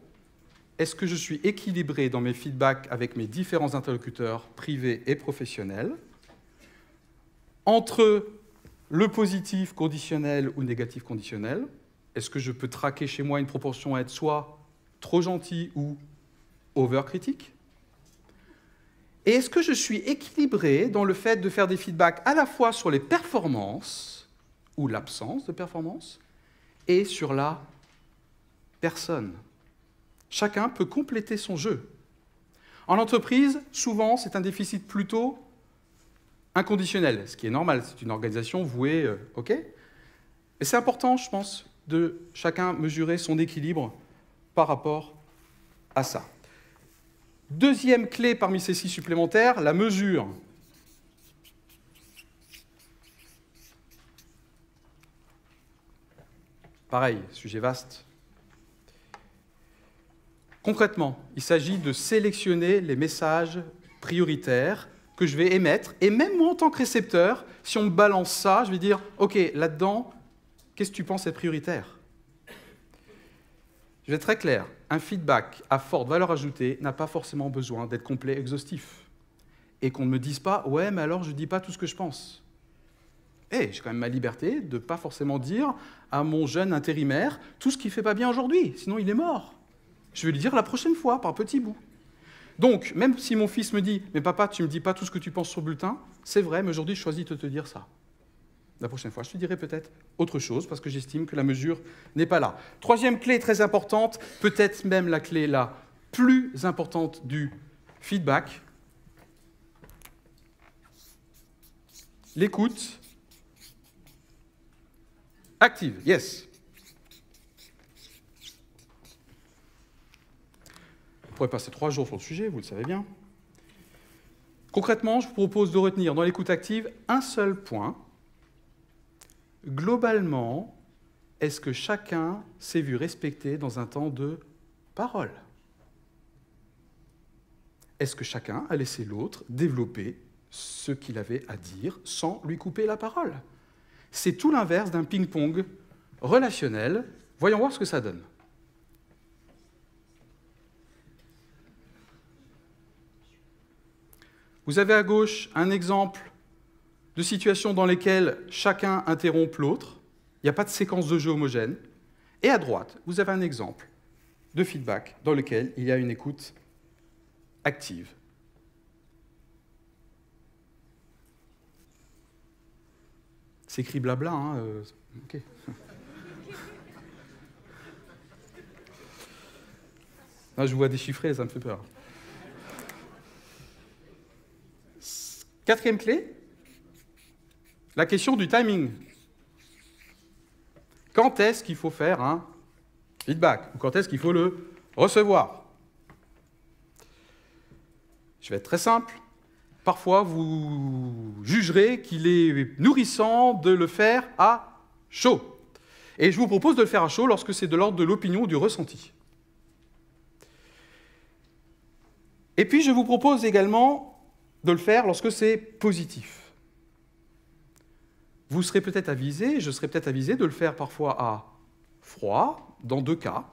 S1: est-ce que je suis équilibré dans mes feedbacks avec mes différents interlocuteurs privés et professionnels entre le positif conditionnel ou négatif conditionnel? Est-ce que je peux traquer chez moi une proportion à être soit trop gentil ou over-critique? Et est-ce que je suis équilibré dans le fait de faire des feedbacks à la fois sur les performances ou l'absence de performance et sur la personne? Chacun peut compléter son jeu. En entreprise, souvent, c'est un déficit plutôt inconditionnel, ce qui est normal, c'est une organisation vouée, OK? Et c'est important, je pense, de chacun mesurer son équilibre par rapport à ça. Deuxième clé parmi ces 6 supplémentaires, la mesure. Pareil, sujet vaste. Concrètement, il s'agit de sélectionner les messages prioritaires que je vais émettre. Et même moi, en tant que récepteur, si on me balance ça, je vais dire « Ok, là-dedans, qu'est-ce que tu penses est prioritaire ?» Je vais être très clair. Un feedback à forte valeur ajoutée n'a pas forcément besoin d'être complet, exhaustif. Et qu'on ne me dise pas « Ouais, mais alors je ne dis pas tout ce que je pense. » J'ai quand même ma liberté de ne pas forcément dire à mon jeune intérimaire tout ce qui ne fait pas bien aujourd'hui, sinon il est mort. Je vais lui dire la prochaine fois, par petits bouts. Donc, même si mon fils me dit « Mais papa, tu ne me dis pas tout ce que tu penses sur le bulletin », c'est vrai, mais aujourd'hui, je choisis de te dire ça. La prochaine fois, je te dirai peut-être autre chose, parce que j'estime que la mesure n'est pas là. Troisième clé très importante, peut-être même la clé la plus importante du feedback, l'écoute active. Yes. On pourrait passer 3 jours sur le sujet, vous le savez bien. Concrètement, je vous propose de retenir dans l'écoute active un seul point. Globalement, est-ce que chacun s'est vu respecté dans un temps de parole? Est-ce que chacun a laissé l'autre développer ce qu'il avait à dire sans lui couper la parole? C'est tout l'inverse d'un ping-pong relationnel. Voyons voir ce que ça donne. Vous avez à gauche un exemple de situations dans lesquelles chacun interrompt l'autre. Il n'y a pas de séquence de jeu homogène. Et à droite, vous avez un exemple de feedback dans lequel il y a une écoute active. C'est écrit blabla, hein, OK. Là, je vous vois déchiffrer, ça me fait peur. Quatrième clé, la question du timing. Quand est-ce qu'il faut faire un feedback? Ou quand est-ce qu'il faut le recevoir? Je vais être très simple. Parfois, vous jugerez qu'il est nourrissant de le faire à chaud. Et je vous propose de le faire à chaud lorsque c'est de l'ordre de l'opinion ou du ressenti. Et puis, je vous propose également de le faire lorsque c'est positif. Vous serez peut-être avisé, je serai peut-être avisé de le faire parfois à froid, dans 2 cas,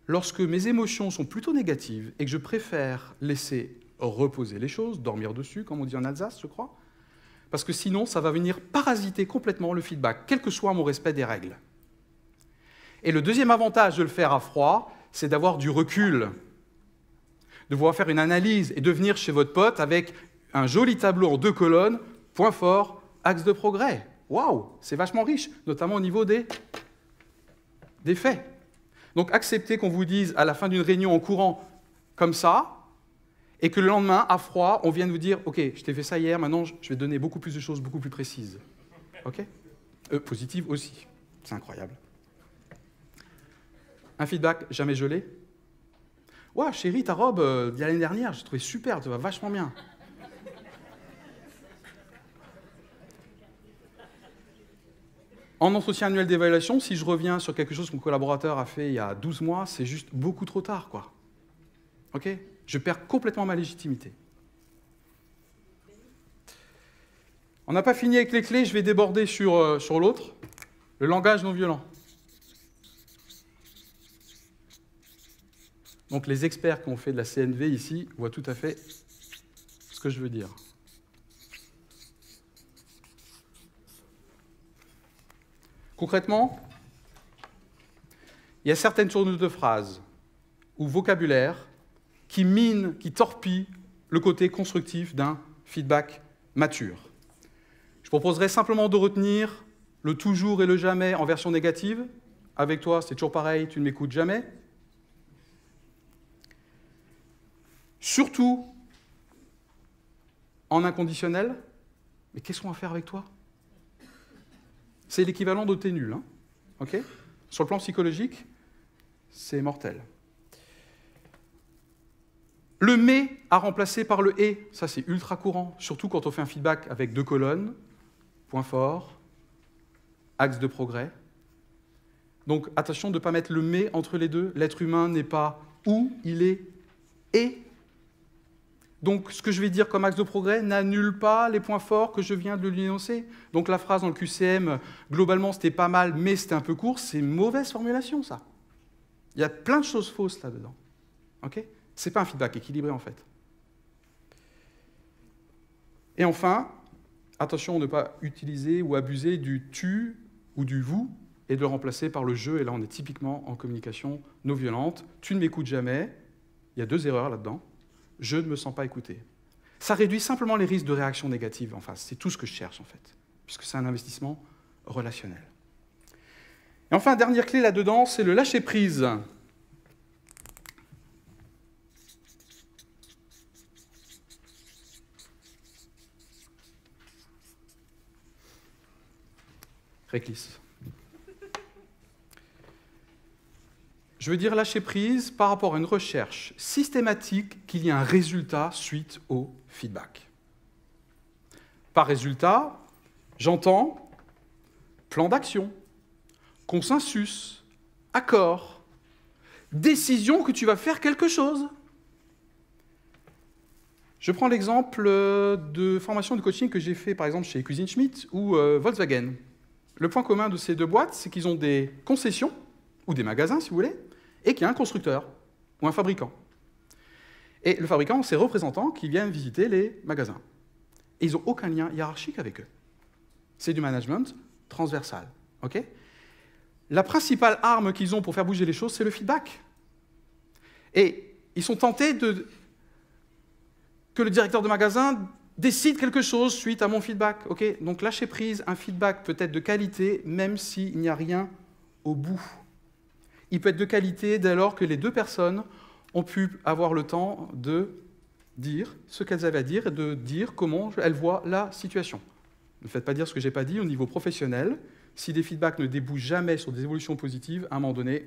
S1: lorsque mes émotions sont plutôt négatives et que je préfère laisser reposer les choses, dormir dessus, comme on dit en Alsace, je crois, parce que sinon, ça va venir parasiter complètement le feedback, quel que soit mon respect des règles. Et le deuxième avantage de le faire à froid, c'est d'avoir du recul, de pouvoir faire une analyse et de venir chez votre pote avec un joli tableau en 2 colonnes, point fort, axe de progrès. Waouh, c'est vachement riche, notamment au niveau des faits. Donc acceptez qu'on vous dise à la fin d'une réunion en courant comme ça, et que le lendemain, à froid, on vienne vous dire « Ok, je t'ai fait ça hier, maintenant je vais te donner beaucoup plus de choses, beaucoup plus précises. » Ok ? Positive aussi. C'est incroyable. Un feedback jamais gelé. « Ouah, chérie, ta robe d'il y a l'année dernière, j'ai trouvé super, tu vas vachement bien. » En entretien annuel d'évaluation, si je reviens sur quelque chose que mon collaborateur a fait il y a 12 mois, c'est juste beaucoup trop tard, quoi. Ok ? Je perds complètement ma légitimité. On n'a pas fini avec les clés, je vais déborder sur l'autre. Le langage non violent. Donc les experts qui ont fait de la CNV ici voient tout à fait ce que je veux dire. Concrètement, il y a certaines tournures de phrases ou vocabulaire qui minent, qui torpillent le côté constructif d'un feedback mature. Je proposerais simplement de retenir le toujours et le jamais en version négative. Avec toi, c'est toujours pareil, tu ne m'écoutes jamais. Surtout en inconditionnel, mais qu'est-ce qu'on va faire avec toi? C'est l'équivalent de t'es nul. Hein, okay? Sur le plan psychologique, c'est mortel. Le « mais » à remplacer par le « et », ça c'est ultra courant, surtout quand on fait un feedback avec 2 colonnes, point fort, axe de progrès. Donc attention de ne pas mettre le « mais » entre les deux. L'être humain n'est pas « ou », il est « et ». Donc ce que je vais dire comme axe de progrès n'annule pas les points forts que je viens de lui énoncer. Donc la phrase dans le QCM, globalement c'était pas mal, mais c'était un peu court, c'est une mauvaise formulation ça. Il y a plein de choses fausses là-dedans. Ok ? Ce n'est pas un feedback équilibré, en fait. Et enfin, attention à ne pas utiliser ou abuser du « tu » ou du « vous » et de le remplacer par le « je ». Et là, on est typiquement en communication non violente. « Tu ne m'écoutes jamais ». Il y a 2 erreurs là-dedans. « Je ne me sens pas écouté ». Ça réduit simplement les risques de réaction négative en face. C'est tout ce que je cherche, en fait, puisque c'est un investissement relationnel. Et enfin, dernière clé là-dedans, c'est le lâcher-prise. Réclisse. Je veux dire lâcher prise par rapport à une recherche systématique qu'il y ait un résultat suite au feedback. Par résultat, j'entends plan d'action, consensus, accord, décision que tu vas faire quelque chose. Je prends l'exemple de formation de coaching que j'ai fait par exemple chez Cuisine Schmidt ou Volkswagen. Le point commun de ces 2 boîtes, c'est qu'ils ont des concessions, ou des magasins, si vous voulez, et qu'il y a un constructeur, ou un fabricant. Et le fabricant, c'est représentants qui viennent visiter les magasins. Et ils n'ont aucun lien hiérarchique avec eux. C'est du management transversal. Okay ? La principale arme qu'ils ont pour faire bouger les choses, c'est le feedback. Et ils sont tentés que le directeur de magasin décide quelque chose suite à mon feedback. Okay ? Donc lâcher prise, un feedback peut être de qualité, même s'il n'y a rien au bout. Il peut être de qualité dès lors que les 2 personnes ont pu avoir le temps de dire ce qu'elles avaient à dire et de dire comment elles voient la situation. Ne faites pas dire ce que je n'ai pas dit au niveau professionnel. Si des feedbacks ne débouchent jamais sur des évolutions positives, à un moment donné,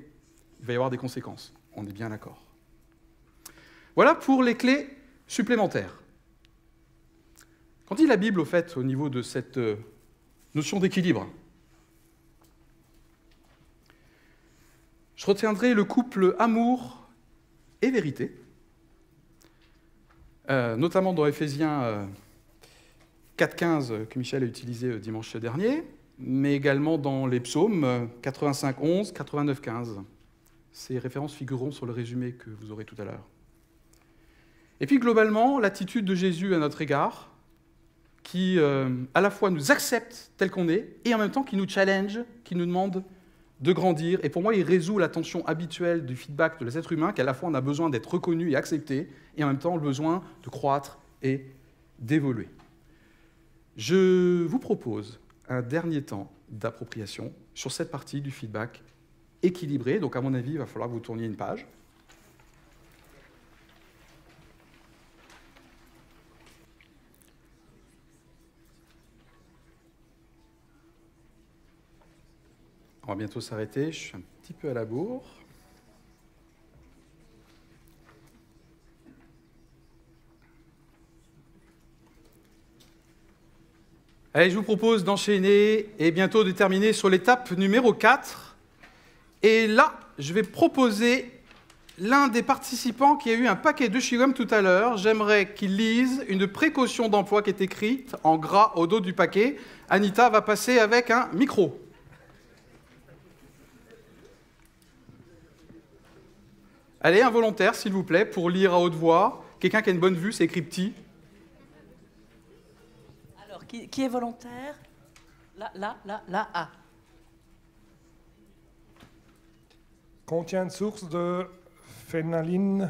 S1: il va y avoir des conséquences. On est bien d'accord. Voilà pour les clés supplémentaires. Qu'en dit la Bible, au fait, au niveau de cette notion d'équilibre? Je retiendrai le couple amour et vérité, notamment dans Éphésiens 4.15 que Michel a utilisé dimanche dernier, mais également dans les psaumes 85.11, 89.15. Ces références figureront sur le résumé que vous aurez tout à l'heure. Et puis globalement, l'attitude de Jésus à notre égard, qui à la fois nous accepte tel qu'on est, et en même temps qui nous challenge, qui nous demande de grandir. Et pour moi, il résout la tension habituelle du feedback de l'être humain, qu'à la fois on a besoin d'être reconnu et accepté, et en même temps le besoin de croître et d'évoluer. Je vous propose un dernier temps d'appropriation sur cette partie du feedback équilibré. Donc à mon avis, il va falloir que vous tourniez une page. On va bientôt s'arrêter, je suis un petit peu à la bourre. Allez, je vous propose d'enchaîner et bientôt de terminer sur l'étape numéro 4. Et là, je vais proposer l'un des participants qui a eu un paquet de chewing-gum tout à l'heure. J'aimerais qu'il lise une précaution d'emploi qui est écrite en gras au dos du paquet. Anita va passer avec un micro. Allez, un volontaire, s'il vous plaît, pour lire à haute voix. Quelqu'un qui a une bonne vue, c'est écrit petit.
S2: Alors, qui est volontaire? Là.
S3: Contient une source de phénalinine.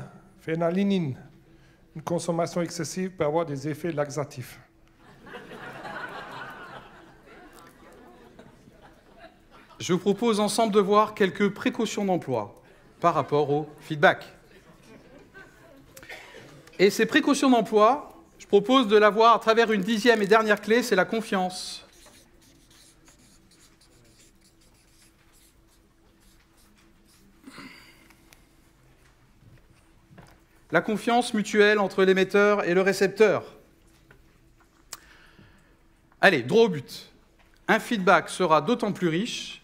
S3: Une consommation excessive peut avoir des effets laxatifs.
S1: Je vous propose ensemble de voir quelques précautions d'emploi par rapport au feedback. Et ces précautions d'emploi, je propose de la voir à travers une 10e et dernière clé, c'est la confiance. La confiance mutuelle entre l'émetteur et le récepteur. Allez, droit au but. Un feedback sera d'autant plus riche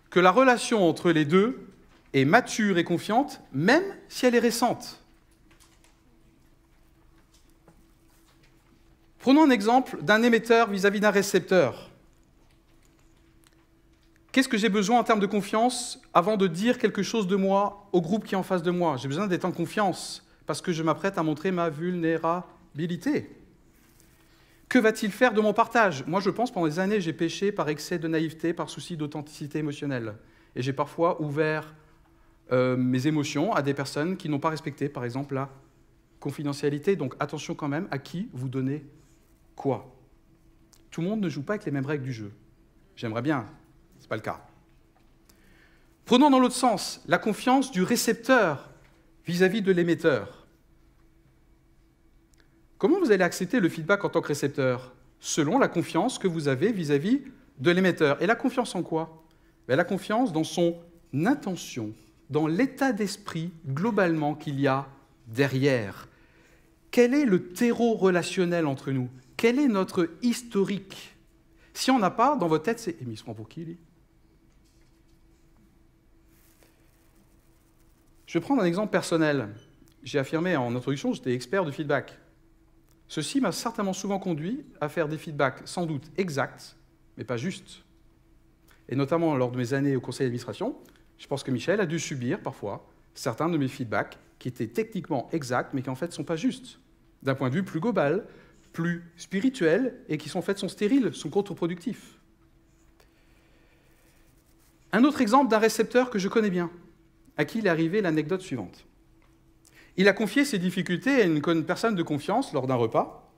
S1: que la relation entre les deux est mature et confiante, même si elle est récente. Prenons un exemple d'un émetteur vis-à-vis d'un récepteur. Qu'est-ce que j'ai besoin en termes de confiance avant de dire quelque chose de moi au groupe qui est en face de moi? J'ai besoin d'être en confiance parce que je m'apprête à montrer ma vulnérabilité. Que va-t-il faire de mon partage? Moi, je pense, pendant des années, j'ai péché par excès de naïveté, par souci d'authenticité émotionnelle. Et j'ai parfois ouvert mes émotions à des personnes qui n'ont pas respecté, par exemple, la confidentialité. Donc attention quand même à qui vous donnez quoi. Tout le monde ne joue pas avec les mêmes règles du jeu. J'aimerais bien, ce n'est pas le cas. Prenons dans l'autre sens la confiance du récepteur vis-à-vis de l'émetteur. Comment vous allez accepter le feedback en tant que récepteur? Selon la confiance que vous avez vis-à-vis de l'émetteur. Et la confiance en quoi? La confiance dans son intention, dans l'état d'esprit globalement qu'il y a derrière. Quel est le terreau relationnel entre nous? Quel est notre historique? Si on n'a pas, dans votre tête, c'est... mais il se prend pour qui, lui? Je vais prendre un exemple personnel. J'ai affirmé en introduction que j'étais expert de feedback. Ceci m'a certainement souvent conduit à faire des feedbacks sans doute exacts, mais pas justes. Et notamment lors de mes années au conseil d'administration, je pense que Michel a dû subir parfois certains de mes feedbacks qui étaient techniquement exacts, mais qui en fait ne sont pas justes, d'un point de vue plus global, plus spirituel, et qui en fait sont stériles, sont contre-productifs. Un autre exemple d'un récepteur que je connais bien, à qui il est arrivé l'anecdote suivante. Il a confié ses difficultés à une personne de confiance lors d'un repas,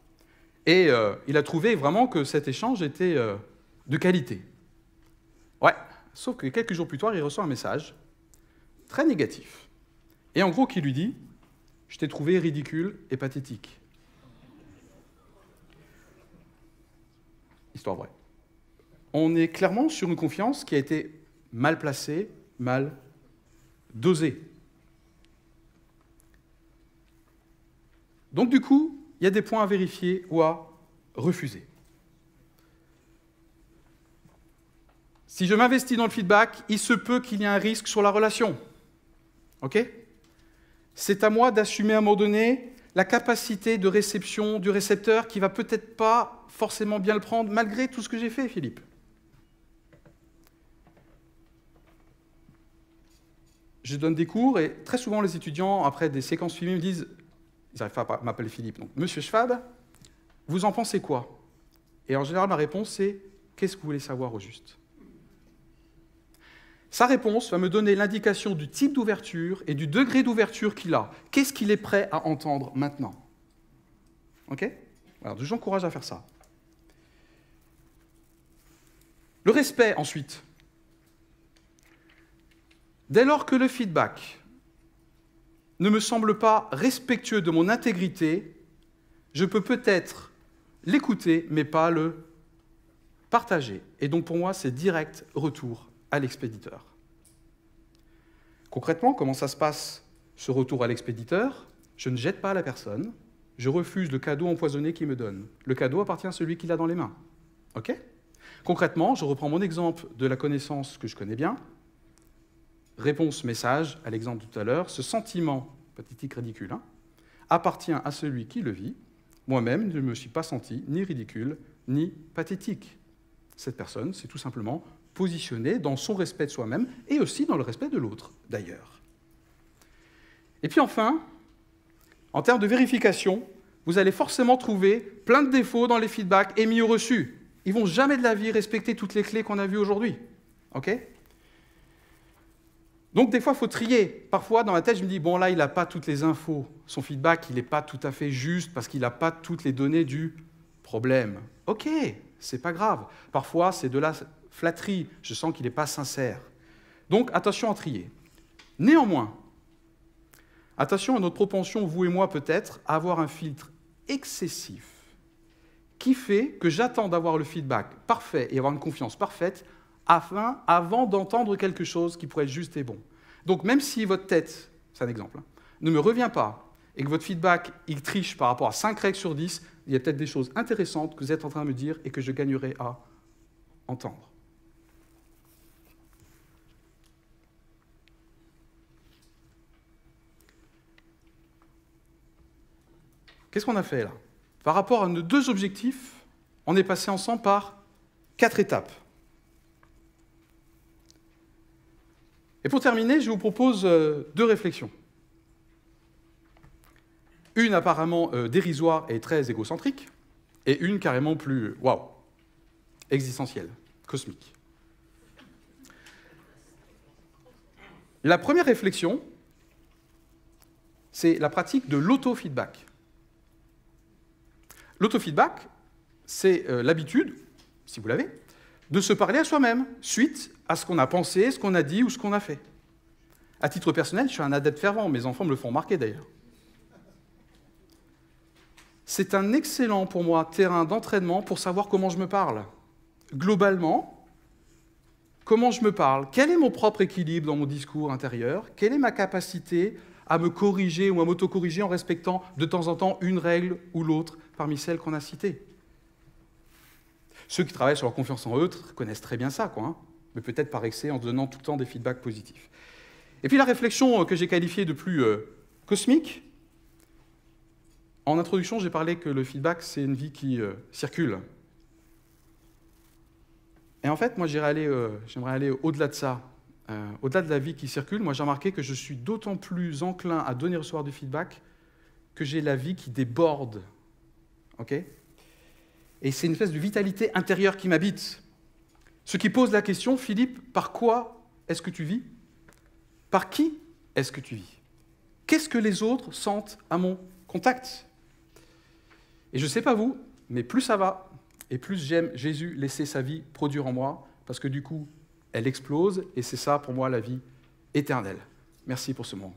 S1: et il a trouvé vraiment que cet échange était de qualité. Ouais, sauf que quelques jours plus tard, il reçoit un message très négatif. Et en gros, qui lui dit « Je t'ai trouvé ridicule et pathétique ». histoire vraie. On est clairement sur une confiance qui a été mal placée, mal dosée. Donc du coup, il y a des points à vérifier ou à refuser. Si je m'investis dans le feedback, il se peut qu'il y ait un risque sur la relation. OK ? C'est à moi d'assumer à un moment donné la capacité de réception du récepteur qui ne va peut-être pas forcément bien le prendre, malgré tout ce que j'ai fait, Philippe. Je donne des cours et très souvent les étudiants, après des séquences filmées, me disent, ils n'arrivent pas à m'appeler Philippe, donc Monsieur Schwab, vous en pensez quoi? Et en général, ma réponse c'est, qu'est-ce que vous voulez savoir au juste? Sa réponse va me donner l'indication du type d'ouverture et du degré d'ouverture qu'il a. Qu'est-ce qu'il est prêt à entendre maintenant? OK? Alors, j'encourage à faire ça. Le respect, ensuite. Dès lors que le feedback ne me semble pas respectueux de mon intégrité, je peux peut-être l'écouter, mais pas le partager. Et donc, pour moi, c'est direct retour à l'expéditeur. Concrètement, comment ça se passe, ce retour à l'expéditeur? Je ne jette pas la personne, je refuse le cadeau empoisonné qu'il me donne. Le cadeau appartient à celui qui l'a dans les mains. OK? Concrètement, je reprends mon exemple de la connaissance que je connais bien. Réponse message à l'exemple de tout à l'heure. Ce sentiment, pathétique, ridicule, appartient à celui qui le vit. Moi-même, je ne me suis pas senti ni ridicule, ni pathétique. Cette personne, c'est tout simplement positionné dans son respect de soi-même et aussi dans le respect de l'autre, d'ailleurs. Et puis enfin, en termes de vérification, vous allez forcément trouver plein de défauts dans les feedbacks émis ou reçus. Ils ne vont jamais de la vie respecter toutes les clés qu'on a vues aujourd'hui. OK ? Donc, des fois, il faut trier. Parfois, dans ma tête, je me dis, bon, là, il n'a pas toutes les infos. Son feedback, il n'est pas tout à fait juste parce qu'il n'a pas toutes les données du problème. OK, c'est pas grave. Parfois, c'est de la flatterie. Je sens qu'il n'est pas sincère. Donc, attention à trier. Néanmoins, attention à notre propension, vous et moi peut-être, à avoir un filtre excessif qui fait que j'attends d'avoir le feedback parfait et avoir une confiance parfaite avant d'entendre quelque chose qui pourrait être juste et bon. Donc, même si votre tête, c'est un exemple, ne me revient pas et que votre feedback, il triche par rapport à 5 règles sur 10, il y a peut-être des choses intéressantes que vous êtes en train de me dire et que je gagnerai à entendre. Qu'est-ce qu'on a fait là? Par rapport à nos 2 objectifs, on est passé ensemble par 4 étapes. Et pour terminer, je vous propose 2 réflexions. Une apparemment dérisoire et très égocentrique, et une carrément plus, waouh, existentielle, cosmique. La première réflexion, c'est la pratique de l'autofeedback. L'autofeedback, c'est l'habitude, si vous l'avez, de se parler à soi-même, suite à ce qu'on a pensé, ce qu'on a dit ou ce qu'on a fait. À titre personnel, je suis un adepte fervent, mes enfants me le font remarquer d'ailleurs. C'est un excellent, pour moi, terrain d'entraînement pour savoir comment je me parle. Globalement, comment je me parle? Quel est mon propre équilibre dans mon discours intérieur? Quelle est ma capacité à me corriger ou à m'auto-corriger en respectant de temps en temps une règle ou l'autre parmi celles qu'on a citées? Ceux qui travaillent sur leur confiance en eux connaissent très bien ça, mais peut-être par excès en donnant tout le temps des feedbacks positifs. Et puis la réflexion que j'ai qualifiée de plus cosmique, en introduction, j'ai parlé que le feedback, c'est une vie qui circule. Et en fait, moi, j'aimerais aller au-delà de ça. Au-delà de la vie qui circule, moi, j'ai remarqué que je suis d'autant plus enclin à donner et recevoir du feedback que j'ai la vie qui déborde. OK ? Et c'est une espèce de vitalité intérieure qui m'habite. Ce qui pose la question, Philippe, par quoi est-ce que tu vis? Par qui est-ce que tu vis? Qu'est-ce que les autres sentent à mon contact? Et je ne sais pas vous, mais plus ça va, et plus j'aime Jésus laisser sa vie produire en moi, parce que du coup, elle explose, et c'est ça pour moi la vie éternelle. Merci pour ce moment.